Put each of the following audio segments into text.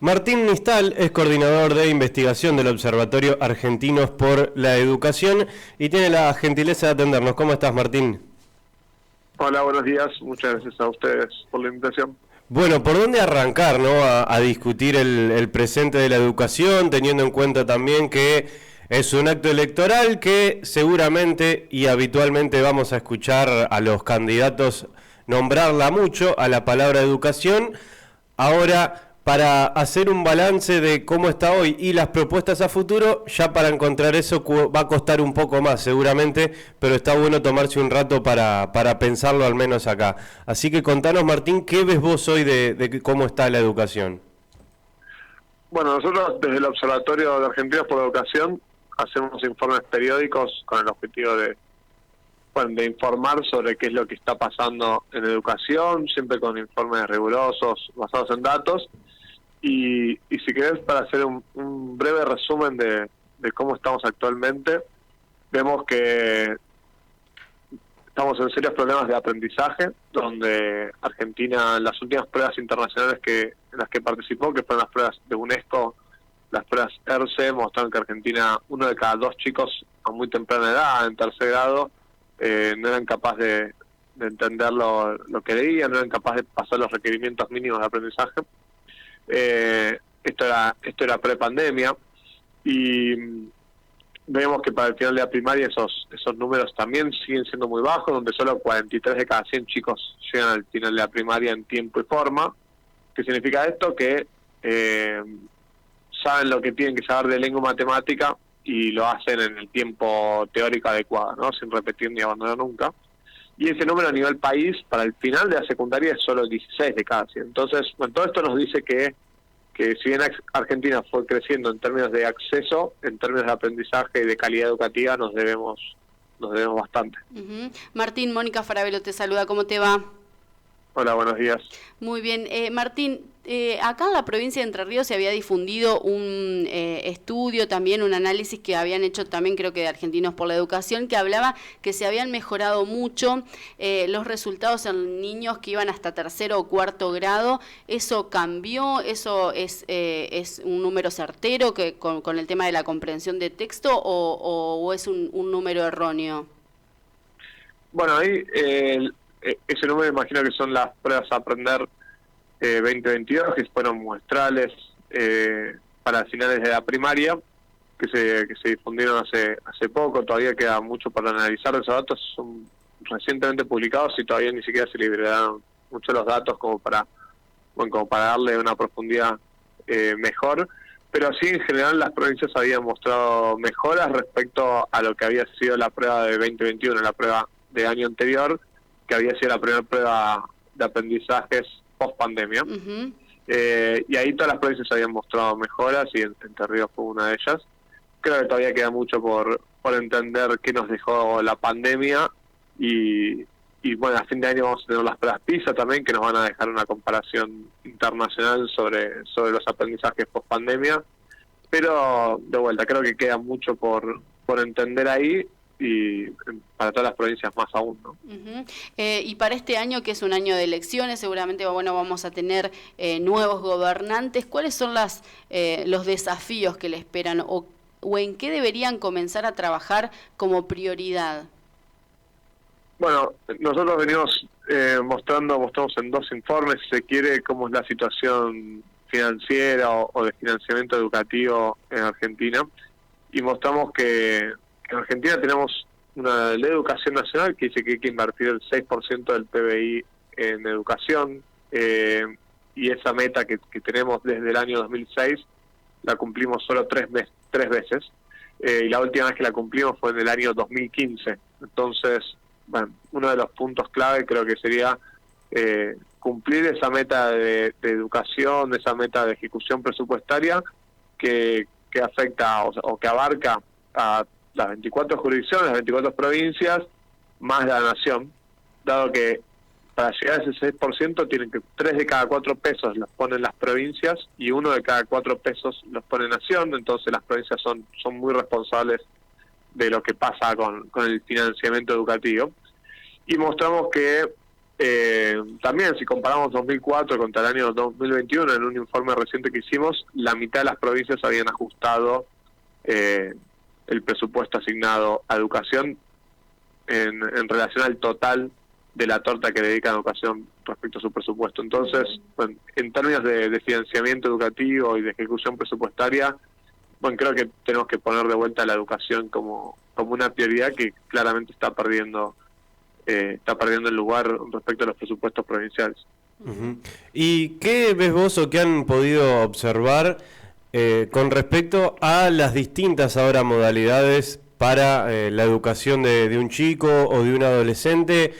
Martín Nistal es coordinador de investigación del Observatorio Argentinos por la Educación y tiene la gentileza de atendernos. ¿Cómo estás, Martín? Hola, buenos días. Muchas gracias a ustedes por la invitación. Bueno, ¿por dónde arrancar, no, a discutir el presente de la educación, teniendo en cuenta también que es un acto electoral que seguramente y habitualmente vamos a escuchar a los candidatos nombrarla mucho, a la palabra educación? Ahora, para hacer un balance de cómo está hoy y las propuestas a futuro, ya para encontrar eso va a costar un poco más seguramente, pero está bueno tomarse un rato para pensarlo al menos acá. Así que contanos, Martín, ¿qué ves vos hoy de cómo está la educación? Bueno, nosotros desde el Observatorio de Argentinos por la Educación hacemos informes periódicos con el objetivo de informar sobre qué es lo que está pasando en educación, siempre con informes rigurosos, basados en datos. Y si querés, para hacer un breve resumen de cómo estamos actualmente, vemos que estamos en serios problemas de aprendizaje, donde Argentina, en las últimas pruebas internacionales en las que participó, que fueron las pruebas de UNESCO, las pruebas ERCE, mostraron que Argentina, 1 de cada 2 chicos a muy temprana edad, en tercer grado, no eran capaces de entender lo que leían, no eran capaces de pasar los requerimientos mínimos de aprendizaje. Esto era pre-pandemia, y vemos que para el final de la primaria esos números también siguen siendo muy bajos, donde solo 43 de cada 100 chicos llegan al final de la primaria en tiempo y forma. ¿Qué significa esto? Que saben lo que tienen que saber de lengua y matemática y lo hacen en el tiempo teórico adecuado, ¿no? Sin repetir ni abandonar nunca. Y ese número a nivel país, para el final de la secundaria, es solo 16 de cada 100. Entonces, bueno, todo esto nos dice que si bien Argentina fue creciendo en términos de acceso, en términos de aprendizaje y de calidad educativa, nos debemos bastante. Martín, Mónica Farabelo te saluda, ¿cómo te va? Hola, buenos días. Muy bien. Martín, acá en la provincia de Entre Ríos se había difundido un estudio, también un análisis que habían hecho también creo que de Argentinos por la Educación, que hablaba que se habían mejorado mucho los resultados en niños que iban hasta tercero o cuarto grado. ¿Eso cambió? ¿Eso es un número certero que con el tema de la comprensión de texto o es un número erróneo? Bueno, ahí ese número imagino que son las pruebas a aprender 2022, que fueron muestrales para finales de la primaria, que se difundieron hace poco. Todavía queda mucho para analizar. Esos datos son recientemente publicados y todavía ni siquiera se liberaron mucho los datos como para darle una profundidad mejor. Pero sí, en general, las provincias habían mostrado mejoras respecto a lo que había sido la prueba de 2021, la prueba de año anterior, que había sido la primera prueba de aprendizajes post-pandemia. Y ahí todas las provincias habían mostrado mejoras y Entre Ríos fue una de ellas. Creo que todavía queda mucho por entender qué nos dejó la pandemia y bueno, a fin de año vamos a tener las pruebas PISA también, que nos van a dejar una comparación internacional sobre los aprendizajes post-pandemia. Pero, de vuelta, creo que queda mucho por entender ahí, y para todas las provincias más aún, ¿no? Y para este año, que es un año de elecciones, seguramente vamos a tener nuevos gobernantes. ¿Cuáles son los desafíos que le esperan o en qué deberían comenzar a trabajar como prioridad? Bueno, nosotros venimos mostramos en 2 informes, si se quiere, cómo es la situación financiera o de financiamiento educativo en Argentina, y mostramos que en Argentina tenemos una ley de educación nacional que dice que hay que invertir el 6% del PBI en educación, y esa meta que tenemos desde el año 2006 la cumplimos solo 3 veces, y la última vez que la cumplimos fue en el año 2015. Entonces, bueno, uno de los puntos clave creo que sería cumplir esa meta de educación, esa meta de ejecución presupuestaria que afecta o que abarca a las 24 jurisdicciones, las 24 provincias, más la nación, dado que para llegar a ese 6% tienen que 3 de cada 4 pesos los ponen las provincias y 1 de cada 4 pesos los pone nación. Entonces las provincias son muy responsables de lo que pasa con el financiamiento educativo. Y mostramos que También, si comparamos 2004 contra el año 2021, en un informe reciente que hicimos, la mitad de las provincias habían ajustado el presupuesto asignado a educación en relación al total de la torta que dedican a educación respecto a su presupuesto. Entonces, bueno, en términos de financiamiento educativo y de ejecución presupuestaria, bueno, creo que tenemos que poner de vuelta la educación como una prioridad que claramente está perdiendo el lugar respecto a los presupuestos provinciales. Uh-huh. ¿Y qué ves vos o qué han podido observar con respecto a las distintas ahora modalidades para la educación de un chico o de un adolescente?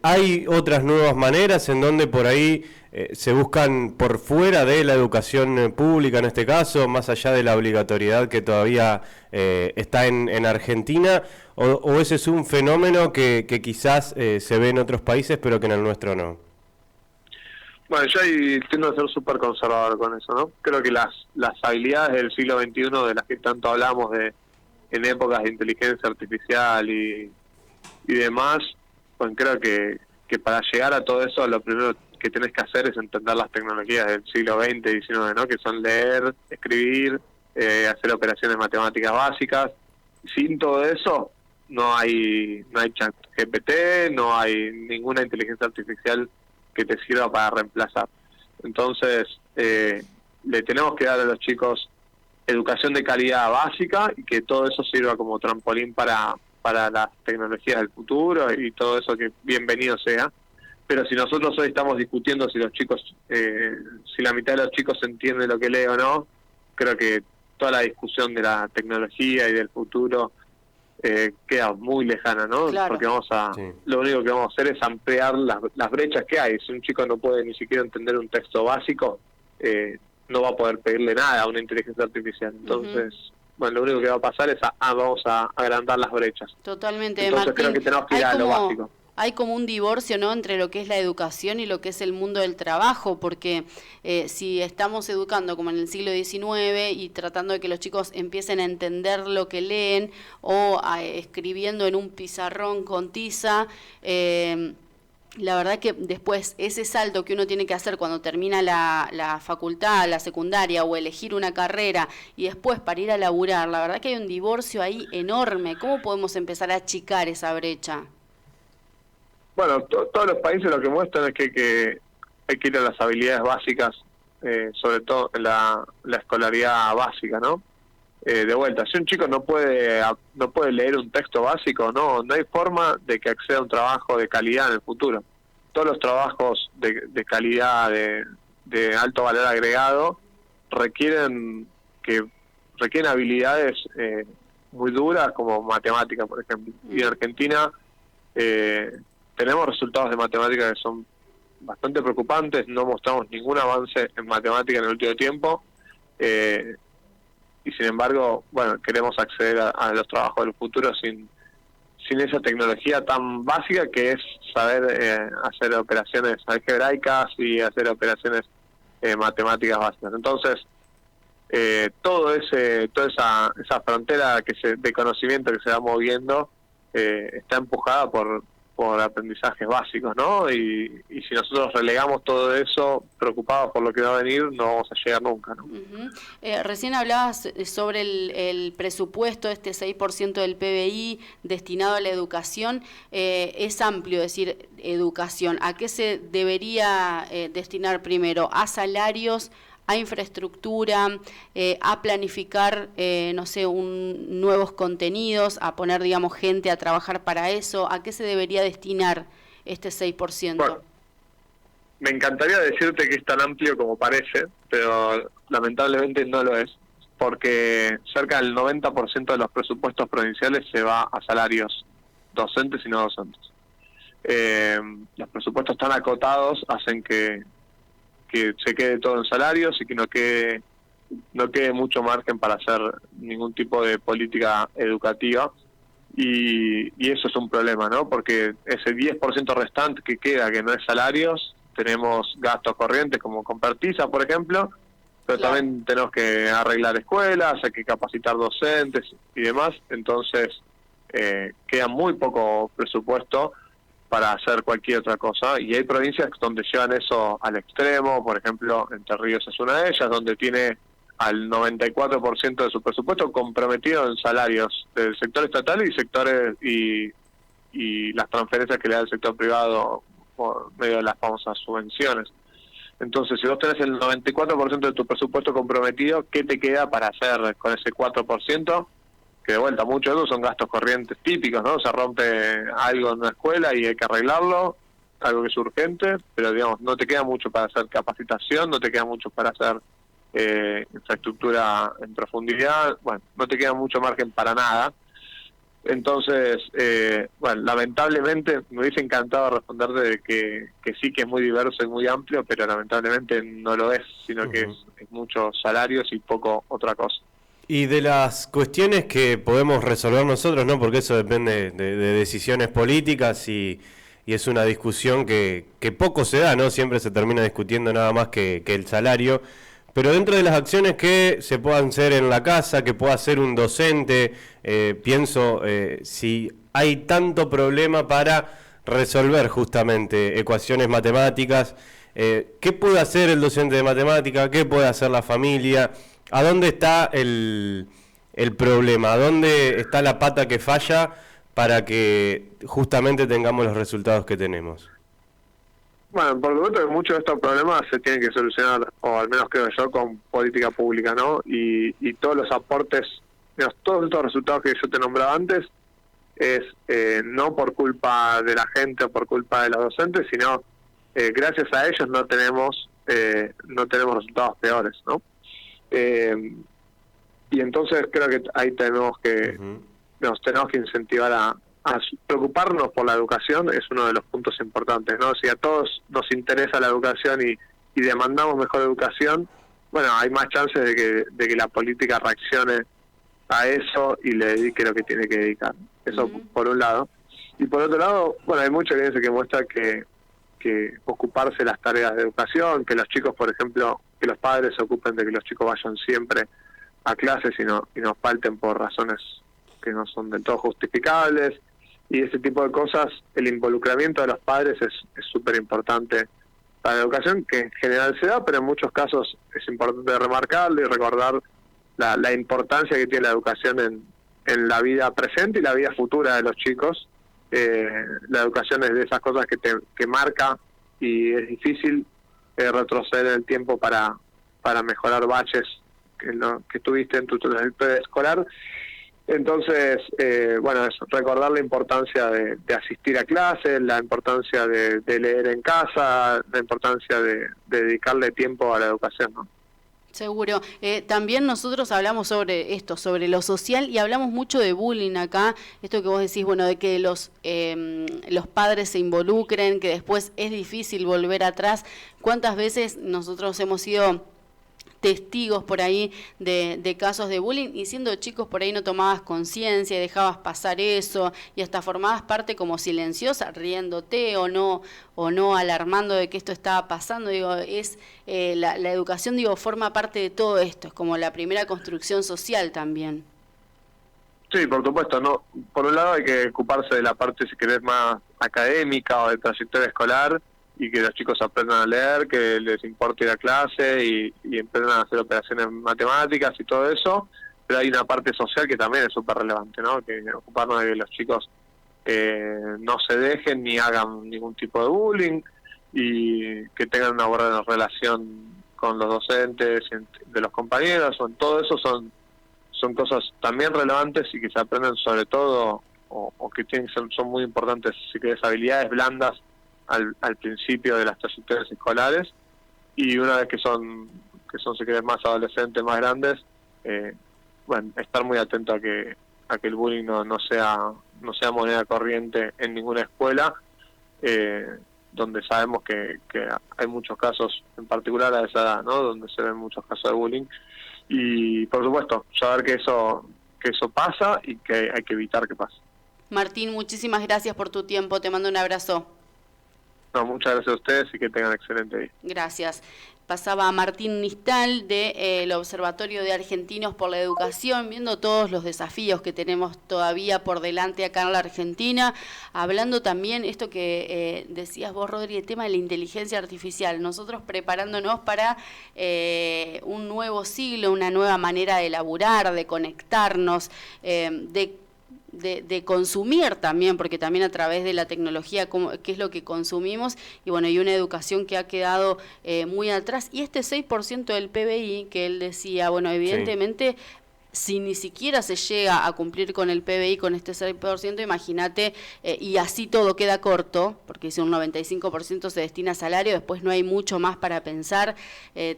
¿Hay otras nuevas maneras en donde por ahí se buscan por fuera de la educación pública, en este caso, más allá de la obligatoriedad que todavía está en Argentina? ¿O ese es un fenómeno que quizás se ve en otros países, pero que en el nuestro no? Bueno, yo ahí tiendo a ser súper conservador con eso, ¿no? Creo que las habilidades del siglo XXI, de las que tanto hablamos en épocas de inteligencia artificial y demás, pues creo que para llegar a todo eso, lo primero que tenés que hacer es entender las tecnologías del siglo XX y XIX, ¿no? Que son leer, escribir, hacer operaciones matemáticas básicas. Sin todo eso, no hay ChatGPT, no hay ninguna inteligencia artificial que te sirva para reemplazar. Entonces, le tenemos que dar a los chicos educación de calidad básica y que todo eso sirva como trampolín para las tecnologías del futuro y todo eso, que bienvenido sea. Pero si nosotros hoy estamos discutiendo si los chicos, si la mitad de los chicos entiende lo que lee o no, creo que toda la discusión de la tecnología y del futuro queda muy lejana, ¿no? Claro. Porque lo único que vamos a hacer es ampliar las brechas que hay. Si un chico no puede ni siquiera entender un texto básico, no va a poder pedirle nada a una inteligencia artificial. Entonces, bueno, lo único que va a pasar es vamos a agrandar las brechas. Totalmente. Entonces Martín, creo que tenemos que ir a lo básico. Hay como un divorcio, ¿no?, entre lo que es la educación y lo que es el mundo del trabajo, porque si estamos educando como en el siglo XIX y tratando de que los chicos empiecen a entender lo que leen o escribiendo en un pizarrón con tiza, la verdad que después ese salto que uno tiene que hacer cuando termina la facultad, la secundaria o elegir una carrera y después para ir a laburar, la verdad que hay un divorcio ahí enorme. ¿Cómo podemos empezar a achicar esa brecha? Bueno, todos los países lo que muestran es que hay que ir a las habilidades básicas, sobre todo en la escolaridad básica, ¿no? De vuelta, si un chico no puede leer un texto básico, no hay forma de que acceda a un trabajo de calidad en el futuro. Todos los trabajos de calidad, de alto valor agregado, requieren habilidades muy duras, como matemática, por ejemplo. Y en Argentina tenemos resultados de matemática que son bastante preocupantes, no mostramos ningún avance en matemática en el último tiempo, y sin embargo, bueno, queremos acceder a los trabajos del futuro sin esa tecnología tan básica que es saber hacer operaciones algebraicas y hacer operaciones matemáticas básicas. Entonces, toda esa frontera de conocimiento que se va moviendo está empujada por aprendizajes básicos, ¿no? Y si nosotros relegamos todo eso, preocupados por lo que va a venir, no vamos a llegar nunca, ¿no? Recién hablabas sobre el presupuesto, este 6% del PBI destinado a la educación. Es amplio decir educación. ¿A qué se debería destinar primero? ¿A salarios, a infraestructura, a planificar, no sé, nuevos contenidos, a poner, digamos, gente a trabajar para eso? ¿A qué se debería destinar este 6%? Bueno, me encantaría decirte que es tan amplio como parece, pero lamentablemente no lo es, porque cerca del 90% de los presupuestos provinciales se va a salarios docentes y no docentes. Los presupuestos tan acotados hacen que se quede todo en salarios y que no quede mucho margen para hacer ningún tipo de política educativa, y eso es un problema, ¿no? Porque ese 10% restante que queda, que no es salarios, tenemos gastos corrientes como comprar tiza, por ejemplo, pero claro, también tenemos que arreglar escuelas, hay que capacitar docentes y demás. Entonces queda muy poco presupuesto para hacer cualquier otra cosa, y hay provincias donde llevan eso al extremo. Por ejemplo, Entre Ríos es una de ellas, donde tiene al 94% de su presupuesto comprometido en salarios del sector estatal y sectores y las transferencias que le da el sector privado por medio de las famosas subvenciones. Entonces, si vos tenés el 94% de tu presupuesto comprometido, ¿qué te queda para hacer con ese 4%? Que de vuelta, muchos de esos son gastos corrientes típicos, ¿no? Se rompe algo en una escuela y hay que arreglarlo, algo que es urgente, pero digamos, no te queda mucho para hacer capacitación, no te queda mucho para hacer infraestructura en profundidad, bueno, no te queda mucho margen para nada. Entonces, bueno, lamentablemente me hubiese encantado responderte de que sí, que es muy diverso y muy amplio, pero lamentablemente no lo es, sino que es muchos salarios y poco otra cosa. Y de las cuestiones que podemos resolver nosotros, ¿no? Porque eso depende de decisiones políticas y es una discusión que poco se da, ¿no? Siempre se termina discutiendo nada más que el salario. Pero dentro de las acciones que se puedan hacer en la casa, que pueda hacer un docente, pienso si hay tanto problema para resolver justamente ecuaciones matemáticas, ¿qué puede hacer el docente de matemática? ¿Qué puede hacer la familia? ¿A dónde está el problema? ¿A dónde está la pata que falla para que justamente tengamos los resultados que tenemos? Bueno, por supuesto que muchos de estos problemas se tienen que solucionar, o al menos creo yo, con política pública, ¿no? Y todos los aportes, digamos, todos estos resultados que yo te nombraba antes, es no por culpa de la gente o por culpa de los docentes, sino gracias a ellos no tenemos resultados peores, ¿no? Y entonces creo que ahí tenemos que tenemos que incentivar a preocuparnos por la educación. Es uno de los puntos importantes, ¿no? Si a todos nos interesa la educación y demandamos mejor educación, bueno, hay más chances de que la política reaccione a eso y le dedique lo que tiene que dedicar. Eso por un lado. Y por otro lado, bueno, hay mucha evidencia que muestra que ocuparse de las tareas de educación, que los chicos, por ejemplo, que los padres se ocupen de que los chicos vayan siempre a clases y no falten por razones que no son del todo justificables, y ese tipo de cosas. El involucramiento de los padres es súper importante para la educación, que en general se da, pero en muchos casos es importante remarcarlo y recordar la importancia que tiene la educación en la vida presente y la vida futura de los chicos. La educación es de esas cosas que marca, y es difícil retroceder en el tiempo para mejorar baches que tuviste en tu trayectoria escolar. Entonces, bueno, es recordar la importancia de asistir a clases, la importancia de leer en casa, la importancia de dedicarle tiempo a la educación, ¿no? Seguro. También nosotros hablamos sobre esto, sobre lo social, y hablamos mucho de bullying acá. Esto que vos decís, bueno, de que los padres se involucren, que después es difícil volver atrás. ¿Cuántas veces nosotros hemos sido testigos por ahí de casos de bullying, y siendo chicos por ahí no tomabas conciencia y dejabas pasar eso, y hasta formabas parte como silenciosa, riéndote o no alarmando de que esto estaba pasando? Digo, es la educación, digo, forma parte de todo esto, es como la primera construcción social también. Sí, por supuesto, no. Por un lado hay que ocuparse de la parte, si querés, más académica o de trayectoria escolar, y que los chicos aprendan a leer, que les importe ir a clase y empiezan a hacer operaciones matemáticas y todo eso. Pero hay una parte social que también es súper relevante, ¿no? Que ocuparnos de que los chicos no se dejen ni hagan ningún tipo de bullying, y que tengan una buena relación con los docentes, de los compañeros. Todo eso son cosas también relevantes y que se aprenden, sobre todo, o que son muy importantes, si querés, habilidades blandas al principio de las trayectorias escolares. Y una vez que son si querés, más adolescentes, más grandes, bueno, estar muy atento a que el bullying no sea moneda corriente en ninguna escuela, donde sabemos que hay muchos casos, en particular a esa edad, ¿no? Donde se ven muchos casos de bullying. Y por supuesto, saber que eso pasa y que hay que evitar que pase. Martín, muchísimas gracias por tu tiempo, te mando un abrazo. No, muchas gracias a ustedes y que tengan excelente día. Gracias. pasaba a Martín Nistal del Observatorio de Argentinos por la Educación, viendo todos los desafíos que tenemos todavía por delante acá en la Argentina, hablando también esto que decías vos, Rodri, el tema de la inteligencia artificial, nosotros preparándonos para un nuevo siglo, una nueva manera de laburar, de conectarnos, de consumir también, porque también a través de la tecnología, qué es lo que consumimos, y bueno, y una educación que ha quedado muy atrás. Y este 6% del PBI, que él decía, bueno, evidentemente, si ni siquiera se llega a cumplir con el PBI, con este 6%, imagínate, y así todo queda corto, porque si un 95% se destina a salario, después no hay mucho más para pensar,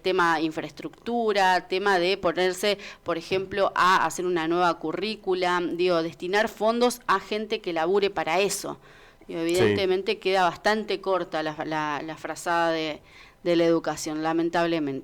tema infraestructura, tema de ponerse, por ejemplo, a hacer una nueva currícula, digo, destinar fondos a gente que labure para eso. Digo, evidentemente queda bastante corta la frazada de la educación, lamentablemente.